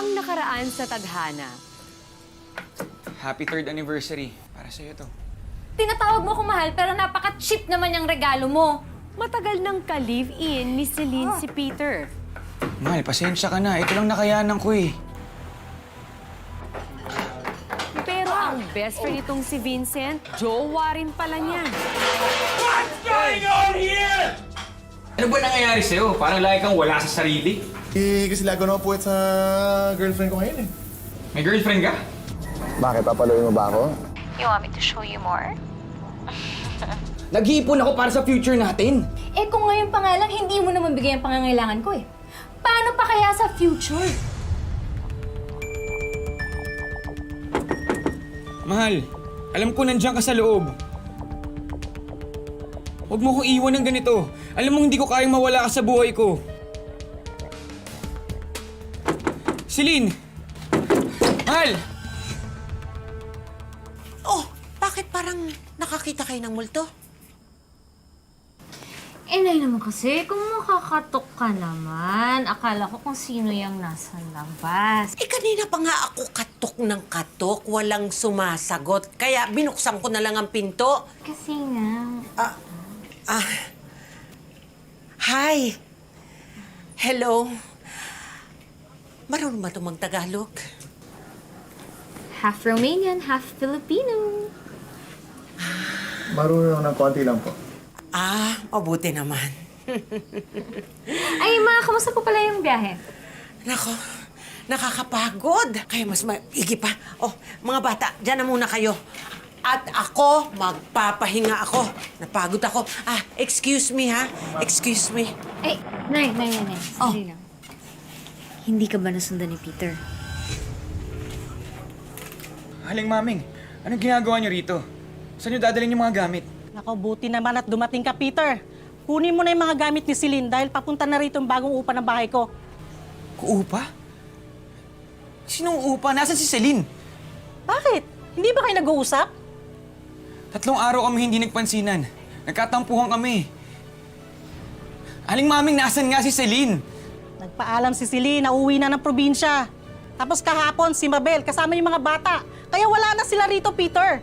ang nakaraan sa tadhana. Happy 3rd anniversary. Para sa'yo to. Tinatawag mo akong mahal pero napaka-cheap naman yung regalo mo. Matagal nang ka-live-in ni Celine si Peter. Mahal, pasensya ka na. Ito lang nakayanan ko eh. Pero ang best friend itong si Vincent, jowa rin pala niya. What's going on here? Ano ba nangyayari sa'yo? Parang lagi kang wala sa sarili. Eh, kasi lago na po sa girlfriend ko ngayon eh. May girlfriend ka? Bakit? Papaluin mo ba ako? You want me to show you more? Nag-iipon ako para sa future natin. Eh kung ngayon pa nga lang, hindi mo naman bigay ang pangangailangan ko eh. Paano pa kaya sa future? Mahal, alam ko nandiyan ka sa loob. Huwag mo kong iwan ng ganito. Alam mo hindi ko kayang mawala ka sa buhay ko. Celine! Mahal! Oh, bakit parang nakakita kayo ng multo? Eh, Nay naman kasi, kung makakatok ka naman, akala ko kung sino yung nasa labas. Eh, kanina pa nga ako katok ng katok, walang sumasagot. Kaya binuksan ko na lang ang pinto. Kasi nga... Hi! Hello? Marunong ba ito mag-Tagalog? Half Romanian, half Filipino. Marunong ng konti lang po. Mabuti naman. Ay, ma, kamusta po pala yung biyahe? Nako, nakakapagod. Kaya mas maigi pa. Oh, mga bata, dyan na muna kayo. At ako, magpapahinga ako. Napagod ako. Excuse me, ha? Excuse me. Ay, Nay. Sorry lang. Hindi ka ba nasundan ni Peter? Haling maming, anong ginagawa niyo rito? Saan niyo dadalhin yung mga gamit? Nako, buti naman at dumating ka, Peter. Kunin mo na yung mga gamit ni Celine dahil papunta na rito yung bagong upa ng bahay ko. Uupa? Sinong upa? Nasaan si Celine? Bakit? Hindi ba kayo nag-uusap? 3 araw kami hindi nagpansinan. Nagkatampuhan kami. Aling maming, nasan nga si Celine? Nagpaalam si Celine na uwi na ng probinsya. Tapos kahapon, si Mabel, kasama yung mga bata. Kaya wala na sila rito, Peter.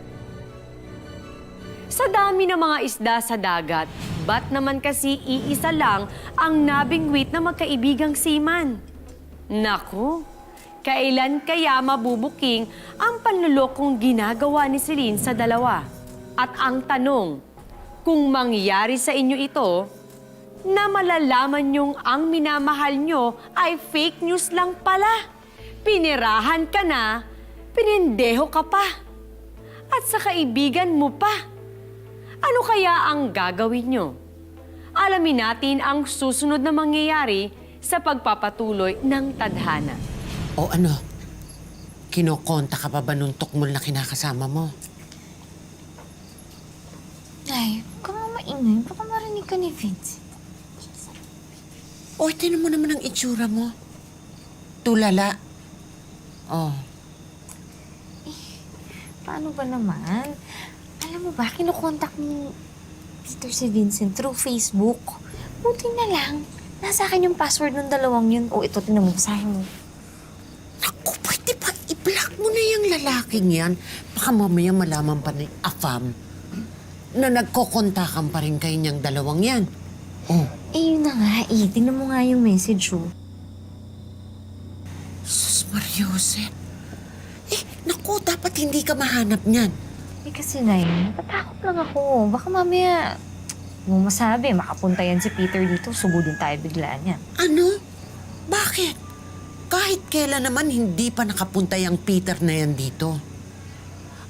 Sa dami ng mga isda sa dagat, ba't naman kasi iisa lang ang nabingwit na magkaibigang seaman? Naku, kailan kaya mabubuking ang panlulokong ginagawa ni Celine sa dalawa? At ang tanong, kung mangyari sa inyo ito, na malalaman niyong ang minamahal niyo ay fake news lang pala. Pinirahan ka na, pinindeho ka pa. At sa kaibigan mo pa. Ano kaya ang gagawin niyo? Alamin natin ang susunod na mangyayari sa pagpapatuloy ng tadhana. O ano? Kinokonta ka pa ba nung tukmol na kinakasama mo? Nay, huwag ka nga maingay. Baka marinig ka ni Vince. O, tinan mo naman ang itsura mo. Tulala. Oh. Paano ba naman? Alam mo ba, kinukontak ni Peter si Vincent through Facebook. Buti na lang. Nasa akin yung password ng dalawang yun. O, ito, tinan mo, basahin mo. Naku, pwede ba i-block mo na yung lalaking yan? Baka mamaya malaman pa ni Afam na nagkokontakan pa rin kayo niyang dalawang yan. Oh. Eh, yun na nga eh. Tingnan mo nga yung message, oh. Sus Mariosep. Naku, dapat hindi ka mahanap niyan. Eh, kasi Nay, natatakot lang ako. Baka mamaya, mo masabi, makapunta yan si Peter dito, sugudin tayo biglaan yan. Ano? Bakit? Kahit kailan naman hindi pa nakapunta yung Peter na yan dito.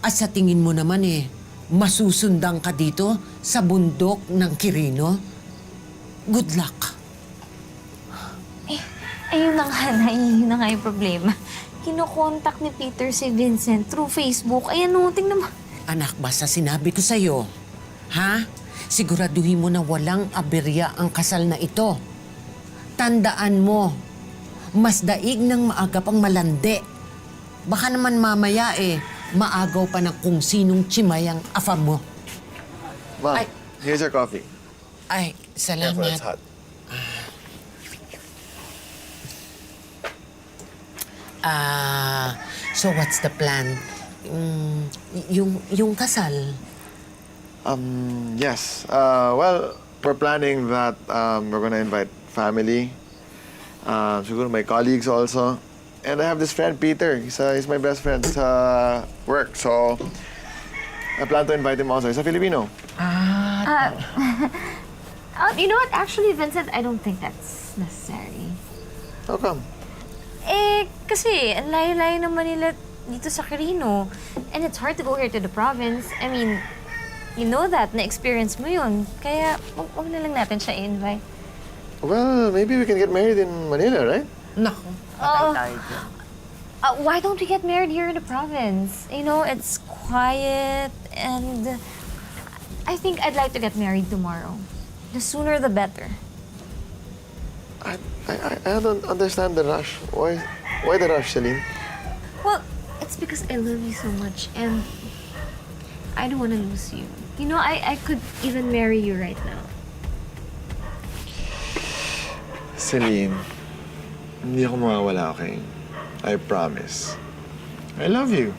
At sa tingin mo naman masusundan ka dito sa bundok ng Quirino? Good luck. Ayun na nga, Nay. Yun na nga yung problema. Kinokontak ni Peter si Vincent through Facebook. Ayan, no, tingnan mo. Anak, basta sinabi ko sa'yo, ha? Siguraduhin mo na walang aberya ang kasal na ito. Tandaan mo, mas daig ng maagap ang malandi. Baka naman mamaya maagaw pa ng kung sinong chimayang afam mo. Mom, Ay. here's your coffee. Ay, Careful, it's salamat. hot. So what's the plan? Yung kasal. Yes. Well, we're planning that we're gonna invite family. Siguro my colleagues also. And I have this friend, Peter. He's my best friend sa work. So, I plan to invite him also. He's a Filipino. You know what? Actually, Vincent, I don't think that's necessary. How come? Kasi ang layo-layo naman nila dito sa Quirino. And it's hard to go here to the province. I mean, you know that. Na-experience mo yun. Kaya, wag na lang natin siya i-invite. Well, maybe we can get married in Manila, right? Naku, Why don't we get married here in the province? You know, it's quiet and I think I'd like to get married tomorrow. The sooner the better. I don't understand the rush. Why the rush, Celine? Well, it's because I love you so much and I don't want to lose you. You know, I could even marry you right now. Celine, hindi ako mawawala, okay? I promise. I love you.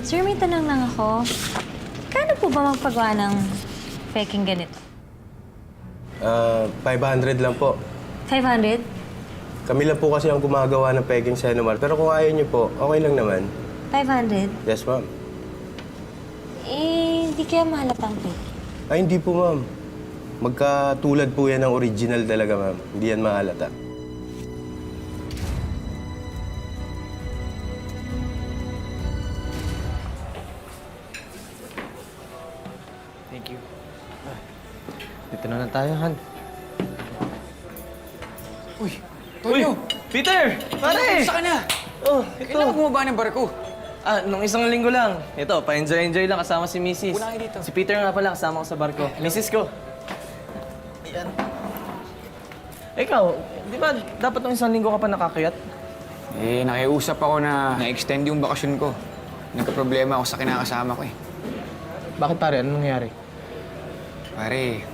Sir, may tanong lang ako. Kano po ba magpagawa ng peking ganito? 500 lang po. 500? Kami lang po kasi ang gumagawa ng peking Senomar. Pero kung ayaw niyo po, okay lang naman. 500? Yes, ma'am. Hindi kaya mahalatang fake. Ay, hindi po, ma'am. Magkatulad po yan ng original talaga, ma'am. Hindi yan mahalata. Thank you. Dito na tayo, Han. Uy, Tonyo! Peter! Pare! Saan ka na? Oh, ito. Kailan ka bumaba ng barko? Nung isang linggo lang. Ito, pa-enjoy-enjoy lang kasama si Mrs. Una kayo dito. Si Peter nga pala, kasama ko sa barko. Mrs. ko. Ayan. Ikaw, di ba dapat nung isang linggo ka pa nakakayat? Nakiusap ako na na-extend yung bakasyon ko. Nagka-problema ako sa kinakasama ko eh. Bakit pare? Ano nangyari? Pare,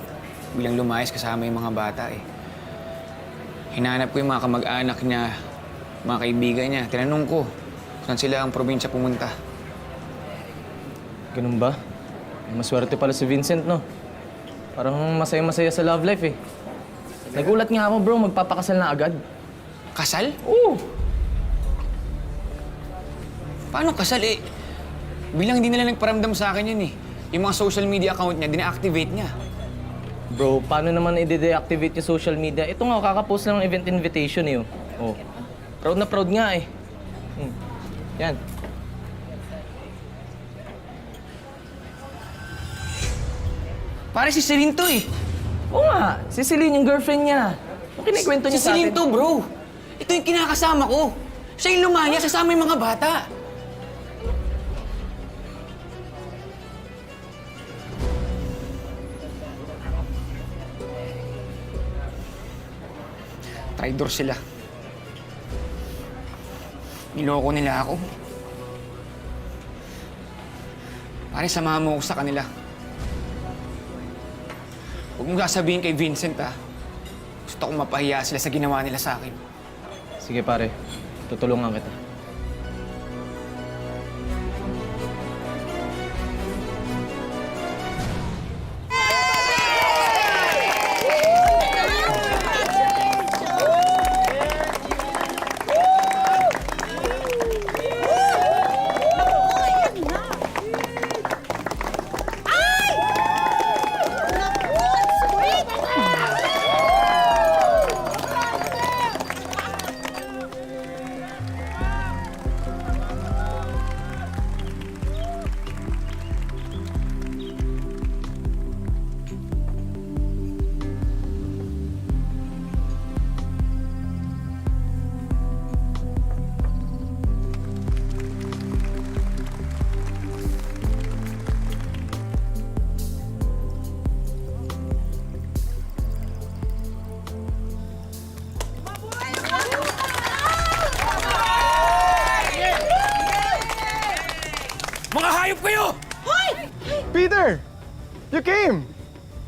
bilang lumayas kasama yung mga bata eh. Hinanap ko yung mga kamag-anak niya, mga kaibigan niya. Tinanong ko kung saan sila ang probinsya pumunta. Ganun ba? Maswerte pala si Vincent, no? Parang masaya-masaya sa love life, eh. Nagulat nga ako, bro. Magpapakasal na agad. Kasal? Oo! Paano kasal eh? Bilang hindi nila nagparamdam sa akin yun eh. Yung mga social media account niya, dina-activate niya. Bro, paano naman i-deactivate yung social media? Ito nga, kakapost lang ng event invitation, eh. Oh. Proud na proud nga, eh. Yan. Pare, si Celine to eh. Oo nga, si Celine yung girlfriend niya. Yung kinikwento Si niya sa Celine atin. to, bro. Ito yung kinakasama ko. Siya yung lumaya, sasama yung mga bata. Traidor sila. Niloko nila ako. Pare, samahan mo ako sa kanila. Huwag mong sasabihin kay Vincent, ha? Gusto kong mapahiya sila sa ginawa nila sa akin. Sige pare, tutulungan kita. Mga hayop kayo! Peter! You came!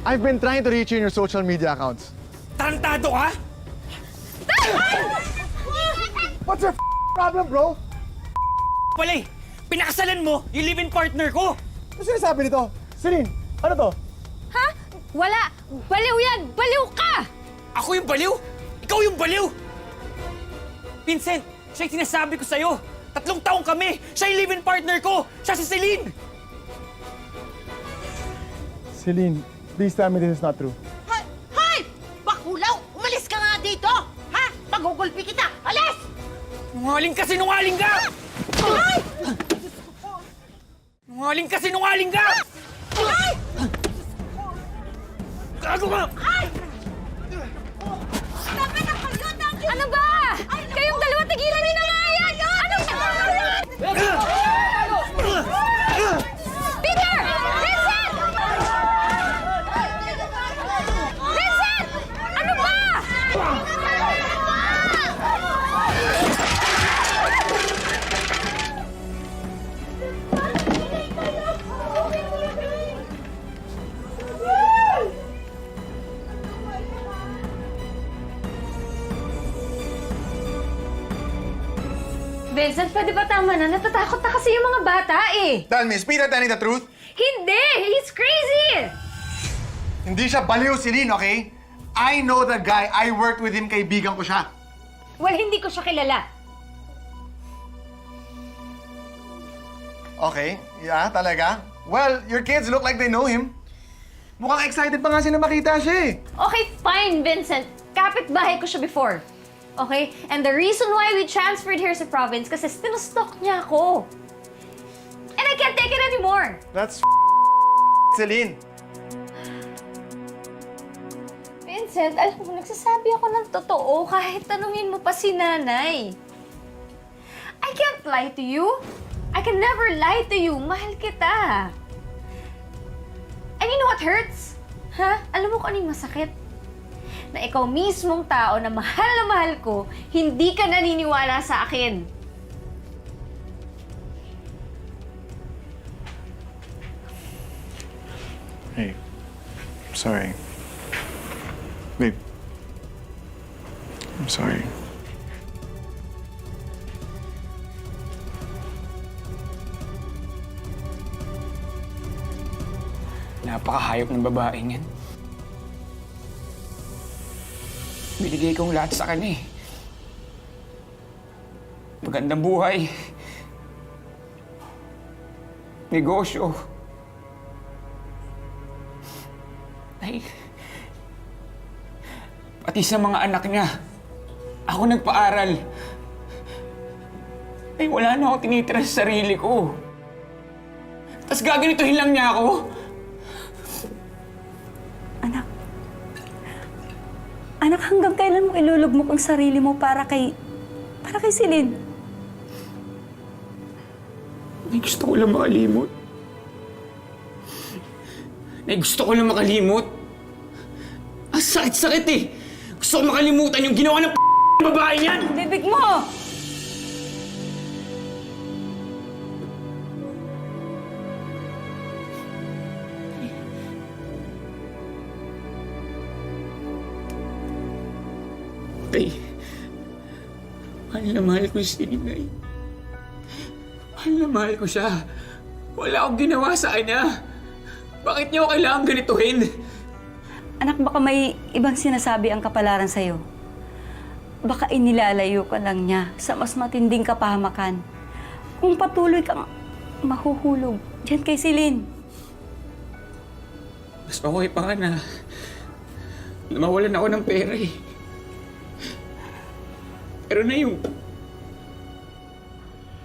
I've been trying to reach you in your social media accounts. Tarantado ka? What's your problem, bro? Pala eh, pinakasalan mo yung live-in partner ko. Ano sinasabi nito? Celine, ano to? Ha? Wala! Baliw yan! Baliw ka! Ako yung baliw? Ikaw yung baliw? Vincent, siya yung sinasabi ko sa'yo. 3 taong kami. Siya yung live-in partner ko. Siya si Celine. Celine, please tell me this is not true. Hoy! Bakulaw! Umalis ka nga dito! Ha? Pagugulpi kita! Alis! Nungaling ka, sinungaling ka! Hoy! Nungaling ka, sinungaling ka! Hoy! Gago ka! Ano ba? Kayong dalawa, tigilan niyo na nga yan! Ano ba? Peter! Vincent! Vincent! Ano ba? Vincent, pwede ba tama na? Natatakot na kasi yung mga bata eh. Tell me, is Peter telling the truth? Hindi! He's crazy! Hindi siya baliw, Celine, okay? I know the guy. I worked with him, kaibigan ko siya. Well, hindi ko siya kilala. Okay, yeah, talaga? Well, your kids look like they know him. Mukhang excited pa nga sila makita siya eh. Okay, fine, Vincent. Kapit-bahay ko siya before. Okay? And the reason why we transferred here sa province kasi sinustok niya ako. And I can't take it anymore. That's Celine. Vincent, alam mo, nagsasabi ako ng totoo kahit tanungin mo pa si nanay. I can't lie to you. I can never lie to you. Mahal kita. And you know what hurts? Ha? Alam mo kung ano yung masakit? Na ikaw mismong tao na mahal ko, hindi ka naniniwala sa akin. Hey, sorry. Babe. I'm sorry. Napakahayop ng babaeng yan. Binigay kong lahat sa kanya eh. Magandang buhay. Negosyo. Ay, pati sa mga anak niya, ako nagpaaral. Ay, wala na akong tinitira sa sarili ko. Tapos gaganituhin lang niya ako. Anak, hanggang kailan mo ilulugmok ang sarili mo para kay Celine? Ay, gusto ko lang makalimot. Ay, gusto ko lang makalimot. Ang sakit-sakit eh. Gusto ko makalimutan yung ginawa ng babae niyan. Bibig mo! Tay, mahal ko si Ninay. Mahal na mahal ko siya. Wala akong ginawa sa kanya. Bakit niyo kailangan ganituhin? Anak, baka may ibang sinasabi ang kapalaran sa'yo. Baka inilalayo ka lang niya sa mas matinding kapahamakan. Kung patuloy kang mahuhulog dyan kay Celine. Mas okay pa nga na mawalan ako ng pera eh. Pero na yung...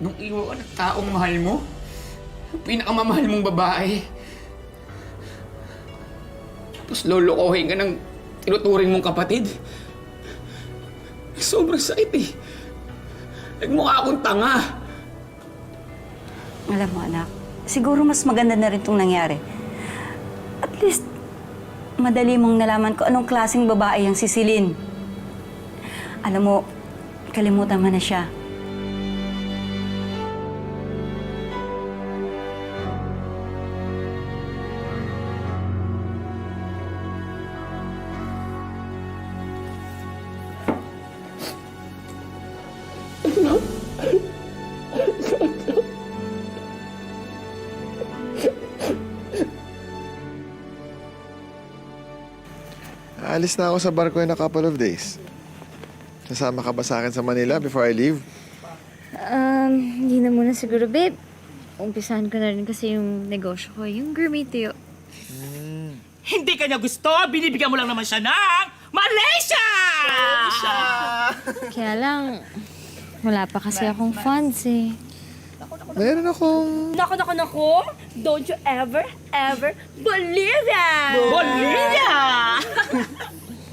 Nung iwan ka ng taong mahal mo, yung pinakamamahal mong babae, tapos lolokohin ka ng tinuturing mong kapatid. Sobrang sakit eh. Nagmukha akong tanga. Alam mo, anak, siguro mas maganda na rin itong nangyari. At least, madali mong nalaman kung anong klaseng babae ang si Celine. Alam mo, kalimutan mo na siya. aalis na ako sa barko in a couple of days. Sasama ka ba sa akin sa Manila before I leave? Hindi na muna siguro, babe. Umpisahan ko na rin kasi yung negosyo ko, yung gourmet tuyo. Hindi ka niya gusto, binibigyan mo lang naman siya ng Malaysia! Kaya lang, wala pa kasi akong funds eh. Meron akong... Naku! Don't you ever believe that! Bolivia!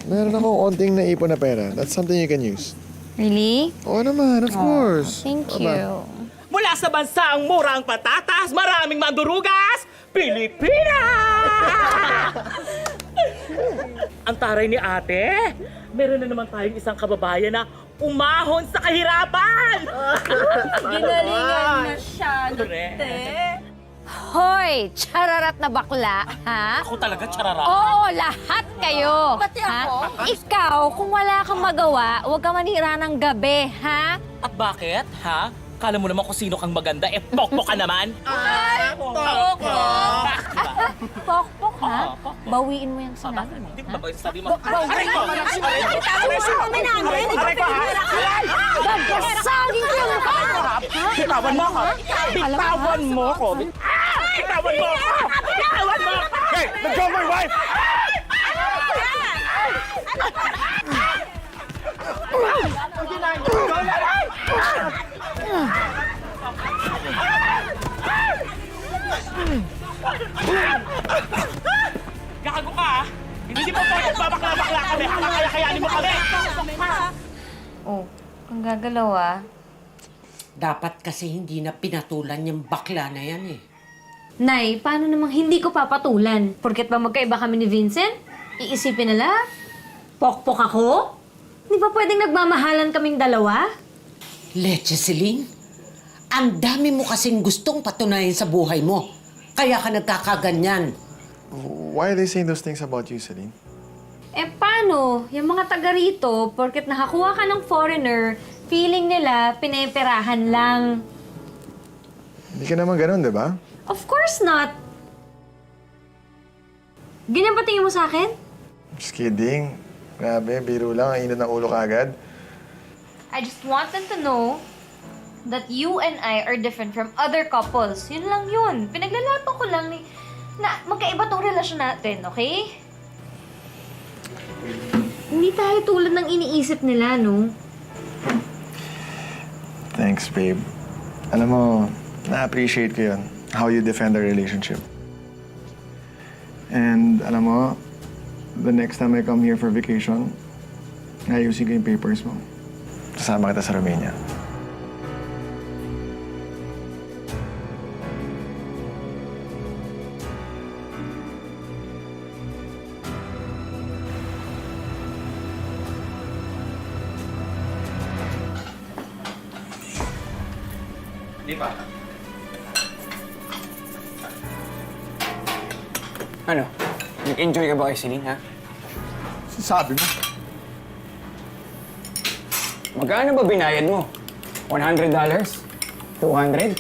Meron akong onting naipon na pera. That's something you can use. Really? Oo naman, of course. Thank you. Mula sa bansang murang patatas, maraming mandurugas, Pilipinas! Ang taray ni ate, meron na naman tayong isang kababayan na umahon sa kahirapan! Ginalingan na siya, Hoy! Chararat na bakla, ha? Ako talaga, charara. Oo, lahat kayo. Pati ako? Ikaw, kung wala kang magawa, huwag ka manira ng gabi, ha? At bakit, ha? Kala mo naman kung sino kang maganda, pokpok ka naman? Pokpok, ha? Bawiin mo yung sinabi mo. Hindi ba ba yung sabi mo? Bawiin mo yung sinabi mo. Kami namin. Babasagin ko yung mukha mo. Bitawan mo ako! Bitawan mo ako! Bitawan mo ako! Bitawan mo ako! Hey, let go of my wife! Gago ka, ha? Hindi mo pa babakla-bakla kami. Kaya-kayanin mo kami. Oh, kung gagalaw ah. Dapat kasi hindi na pinatulan yung bakla na yan eh. Nay, paano namang hindi ko papatulan? Porket ba magkaiba kami ni Vincent? Iisipin nila? Pokpok ako? Di ba pwedeng nagmamahalan kaming dalawa? Leche, Celine. Ang dami mo kasing gustong patunayan sa buhay mo. Kaya ka nagkakaganyan. Why are they saying those things about you, Celine? Eh paano? Yung mga taga rito, porket nakakuha ka ng foreigner, feeling nila pineperahan lang. Hindi ka naman ganun, di ba? Of course not. Ganyan ba tingin mo sa akin? Just kidding. Grabe, biro lang. Ang init ng ulo ka agad. I just want them to know that you and I are different from other couples. Yun lang yun. Pinaglalaban ko lang na magkaiba tong relasyon natin, okay? Hindi tayo tulad ng iniisip nila, no? Thanks, babe. Alam mo, na-appreciate ko yun. How you defend our relationship. And alam mo, the next time I come here for vacation, ayusin ko yung papers mo. Kasama kita sa Romania. Di ba? Ano? Nag-enjoy ka ba kay Celine, ha? Sabi mo. Magkano ba binayad mo? $100? $200?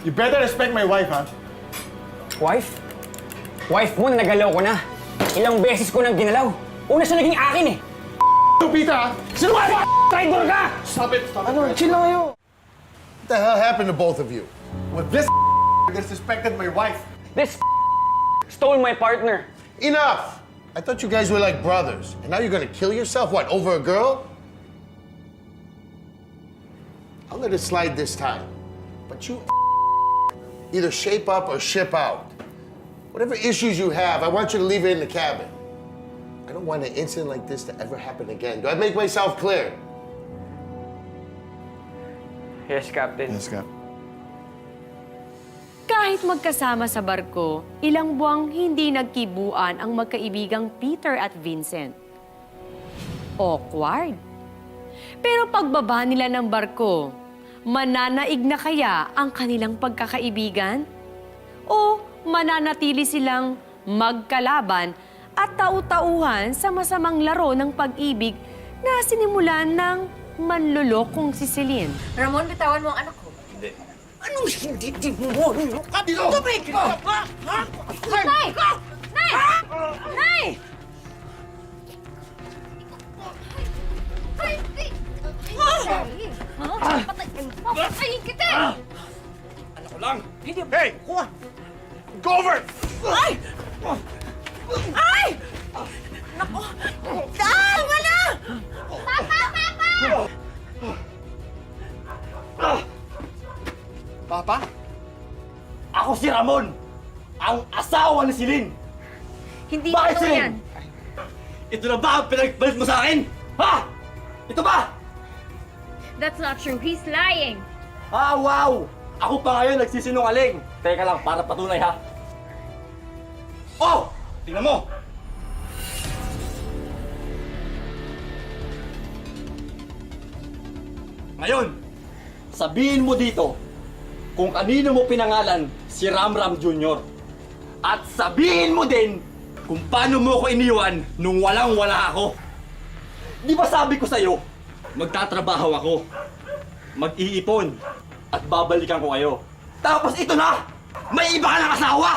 You better respect my wife, ha? Wife? Wife mo na nagalaw ko na. Ilang beses ko nang ginalaw. Una siya naging akin eh. Peter, ha? Sinungaling! Traidor ka! Stop it! Stop it! Ano? Chill lang kayo. What the hell happened to both of you? Well, this disrespected my wife. This stole my partner. Enough! I thought you guys were like brothers. And now you're gonna kill yourself? What, over a girl? I'll let it slide this time. But you either shape up or ship out. Whatever issues you have, I want you to leave it in the cabin. I don't want an incident like this to ever happen again. Do I make myself clear? Yes, Captain. Yes, Cap. Kahit magkasama sa barko, ilang buwang hindi nagkibuan ang magkaibigang Peter at Vincent. Awkward. Pero pagbaba nila ng barko, mananaig na kaya ang kanilang pagkakaibigan? O mananatili silang magkalaban at tau-tauhan sa masamang laro ng pag-ibig na sinimulan ng manlulokong si Celine? Ramon, bitawan mo ang anak ko. Anong hindi mo? Tumigil ka ba? Ha? Nay! Nay! Nay! Papatayin kita! Ano ko lang? Hey! Kuha! Go over! Ay! Ay! Naku! Tama na! Papa? Ako si Ramon! Ang asawa ni Celine! Hindi Bakit, totoo Celine? yan. Ito na ba ang pinagpalit mo sa akin? Ha? Ito ba? That's not true. He's lying. Ah, wow! Ako pa ngayon nagsisinungaling. Teka lang, para patunay ha. Oh! Tingnan mo! Ngayon, sabihin mo dito kung kanino mo pinangalan si Ramram Jr. At sabihin mo din kung paano mo ko iniwan nung walang-wala ako. Di ba sabi ko sa'yo, magtatrabaho ako, mag-iipon, at babalikan ko kayo. Tapos ito na! May iba ka ng asawa!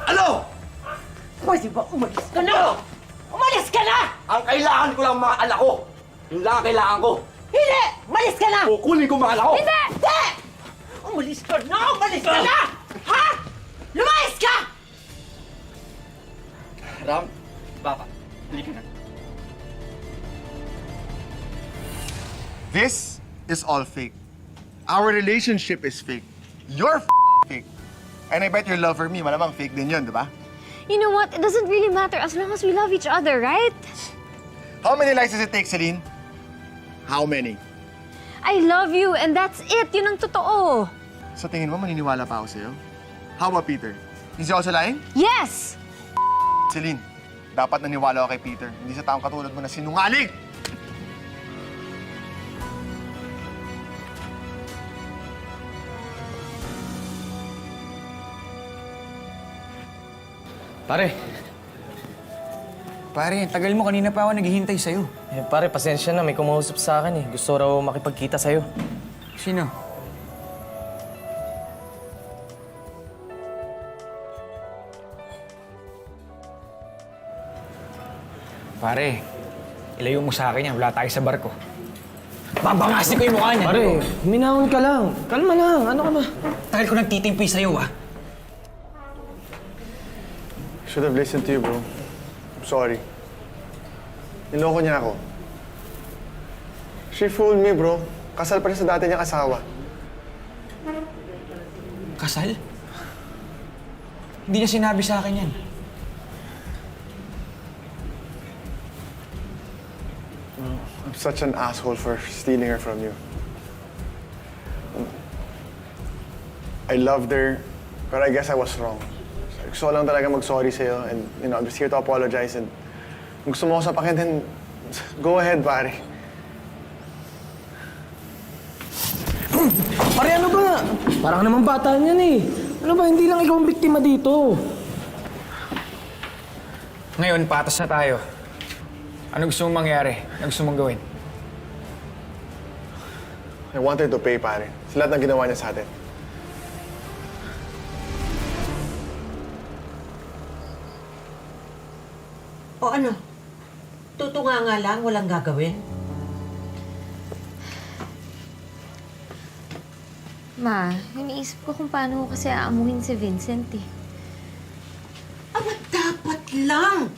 Ano? Pwede ba umalis ka na? Umalis ka na! Ang kailangan ko lang mga anak ko. Yun lang ang kailangan ko. Hindi! Umalis ka na! Kukunin ko mga anak ko. Hindi! Hindi! Umalis ka na! Umalis ka na! Ha? Lumayas ka! Ram, Papa, halika na. This is all fake. Our relationship is fake. You're fake. And I bet your love for me, malamang fake din yun, di ba? You know what? It doesn't really matter as long as we love each other, right? How many likes does it take, Celine? How many? I love you and that's it. Yun ang totoo. Sa tingin mo, maniniwala pa ako sa'yo? How about Peter? Is he also lying? Yes! Celine, dapat naniwala ako kay Peter. Hindi sa taong katulad mo na sinungaling! Pare. Pare, tagal mo. Kanina pa ako naghihintay sa'yo. Eh, pare, pasensya na. May kumausap sa akin eh. Gusto raw makipagkita sa'yo. Sino? Pare, ilayo mo sa akin yan. Wala tayo sa barko. Babangasin ko yung mukha niya. Pare, minahon ka lang. Kalma lang. Ano ka ba? Tagal ko nagtitimpi sa'yo, ah. Should have listened to you, bro. I'm sorry. Niloko niya ako. She fooled me, bro. Kasal pa rin sa dati niyang asawa. Kasal? Hindi niya sinabi sa akin yan. I'm such an asshole for stealing her from you. I loved her, but I guess I was wrong. Gusto ko lang talaga mag-sorry sa'yo and, I'm just here to apologize and kung gusto mo ako sapakin, then go ahead, pare. Pare, ano ba? Parang naman bata niyan eh. Ano ba, hindi lang ikaw ang biktima dito. Ngayon, patas na tayo. Ano gusto mong mangyari? Ano gusto mong gawin? I wanted to pay, pare. Sa lahat ng ginawa niya sa atin. O ano? Tutunga nga lang, walang gagawin. Ma, iniisip ko kung paano ko kasi aamuhin si Vincent eh. Aba, dapat lang!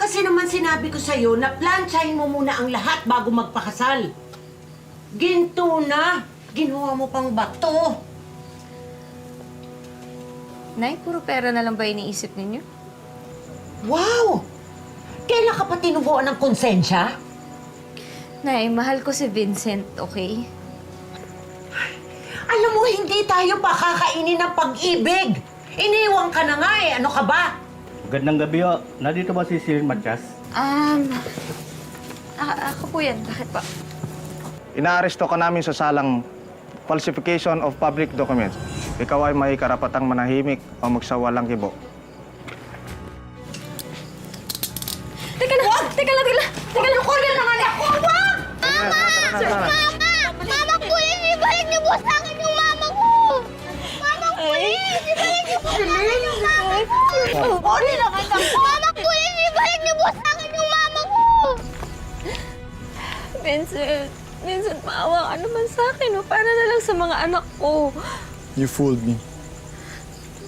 Kasi naman sinabi ko sa'yo na plansyahin mo muna ang lahat bago magpakasal. Ginto na! Ginawa mo pang bato! Nay, puro pera na lang ba iniisip ninyo? Wow! Kailan ka pa tinubuan ng konsensya? Nay, mahal ko si Vincent, okay? Alam mo, hindi tayo pakakainin ng pag-ibig. Iniwan ka na nga eh. Ano ka ba? Gandang gabi ho. Nandito ba si Celine Matias? Ako po yan. Bakit ba? Inaaresto ka namin sa salang falsification of public documents. Ikaw ay may karapatang manahimik o magsawalang kibo. Teka lang! Teka lang! Kunin naman ako! Wag! Mama! Mama, please! Ibalik niyo po sa akin yung mama ko! Mama, please! Ibalik niyo po sa akin yung mama ko! Mama, please! Ibalik niyo po sa akin yung mama Vincent, Vincent, maawa ka naman sa akin, no? Para na lang sa mga anak ko. You fooled me.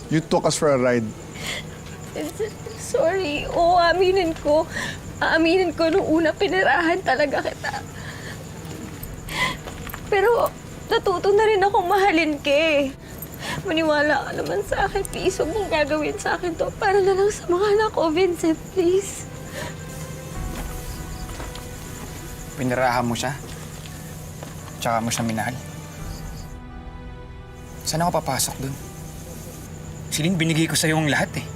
You took us for a ride. Vincent, sorry. Oo, aaminin ko. Aaminin ko nung una, pinirahan talaga kita. Pero natuto na rin akong mahalin ka eh. Maniwala ka naman sa akin. Please, huwag mong gagawin sa akin to. Para na lang sa mga anak ko, Vincent, please. Pinirahan mo siya. Tsaka mo siya minahal. Saan ako papasok dun? Celine, binigay ko sa'yo ang lahat eh.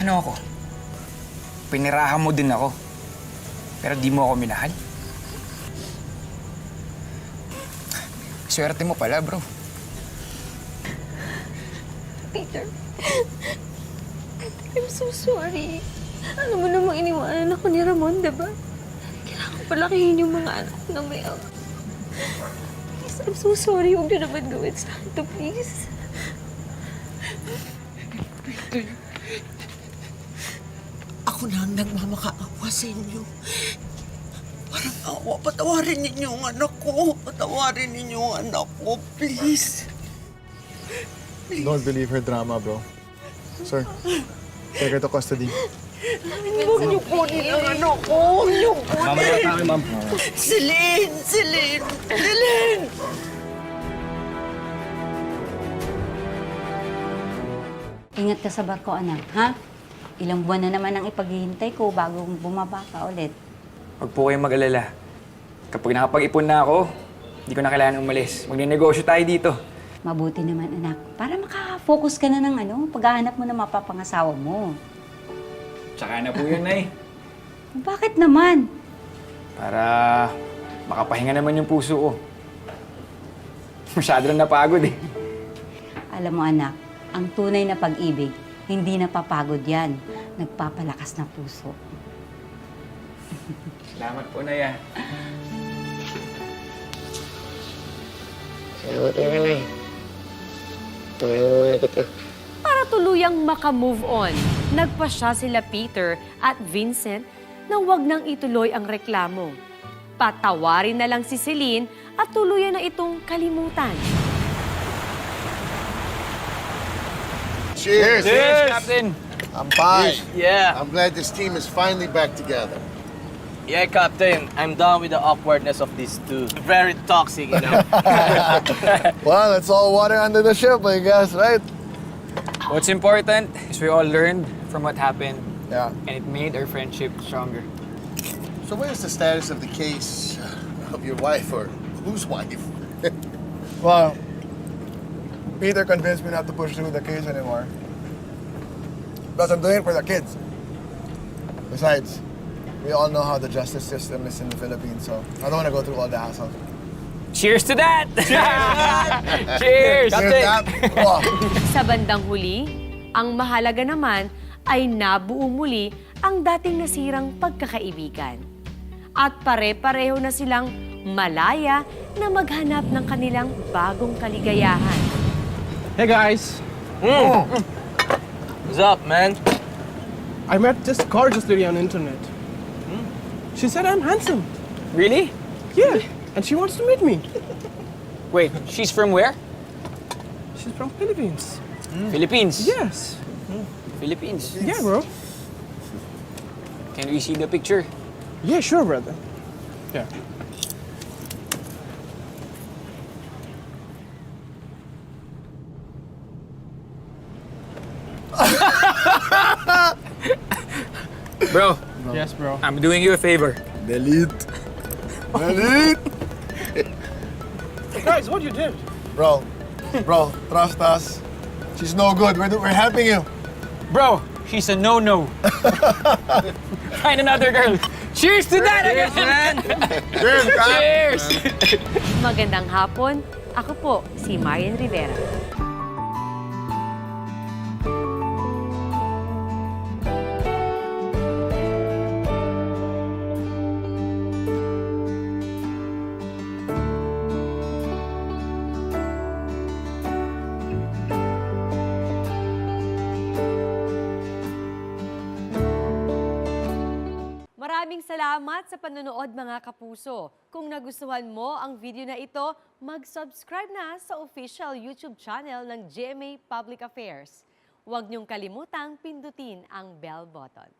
Ano ako? Pinirahan mo din ako. Pero di mo ako minahal. Swerte mo pala, bro. Peter, I'm so sorry. Ano mo namang iniwanan ako ni Ramon, diba? Kailangan ko palakihin yung mga anak na may Please, I'm so sorry. Huwag niyo naman gawin sa akin to, please. Ako na ang nagmamakaawa sa inyo. Parang awa, patawarin ninyo ang anak ko. Patawarin ninyo ang anak ko, please. Don't believe her drama, bro. Sir, take her to custody. Huwag niyo kunin ang anak ko. Huwag niyo kunin. Mamaya tayo, ma'am. Celine! Celine! Celine! Ingat ka sa barko, anak, ha? Ilang buwan na naman ang ipaghihintay ko bago bumaba ka ulit. Huwag po kayong mag-alala. Kapag nakapag-ipon na ako, hindi ko na kailangan umalis. Magne-negosyo tayo dito. Mabuti naman, anak. Para makafocus ka na ng paghahanap mo ng mapapangasawa mo. Tsaka na po yun, Nay. Bakit naman? Para makapahinga naman yung puso ko. Masyado na napagod eh. Alam mo, anak, ang tunay na pag-ibig, hindi napapagod yan. Nagpapalakas ng puso. Salamat po, Nay. Salamat ka, Nay. Tulungan kita. Para tuluyang makamove on, nagpasya sila Peter at Vincent na huwag nang ituloy ang reklamo. Patawarin na lang si Celine at tuluyan na itong kalimutan. Cheers! Cheers, Captain! I'm fine. Yeah. I'm glad this team is finally back together. Yeah, Captain. I'm done with the awkwardness of these two. Very toxic, you know. Well, it's all water under the ship, I guess, right? What's important is we all learned from what happened. Yeah. And it made our friendship stronger. So where's the status of the case of your wife, or whose wife? Well, Peter convinced me not to push through the case anymore. Plus, I'm doing it for the kids. Besides, we all know how the justice system is in the Philippines, so I don't want to go through all the hassle. Cheers to that! Cheers! Cheers, Cap. Oh. Sa bandang huli, ang mahalaga naman ay nabuo muli ang dating nasirang pagkakaibigan. At pare-pareho na silang malaya na maghanap ng kanilang bagong kaligayahan. Hey guys, What's up, man? I met this gorgeous lady on internet. She said I'm handsome. Really? Yeah, and she wants to meet me. Wait, she's from where? She's from Philippines. Philippines? Yes. Philippines? Yeah, bro. Can we see the picture? Yeah, sure, brother. Yeah. Bro, Yes, bro. I'm doing you a favor. Delete. Delete. Guys, what you did? Bro, trust us. She's no good. We're helping you. Bro, she's a no-no. Find another girl. Cheers to that again! Cheers, Cap. Cheers! Magandang hapon. Ako po, si Marian Rivera. Maraming salamat sa panonood mga kapuso. Kung nagustuhan mo ang video na ito, mag-subscribe na sa official YouTube channel ng GMA Public Affairs. Huwag niyong kalimutang pindutin ang bell button.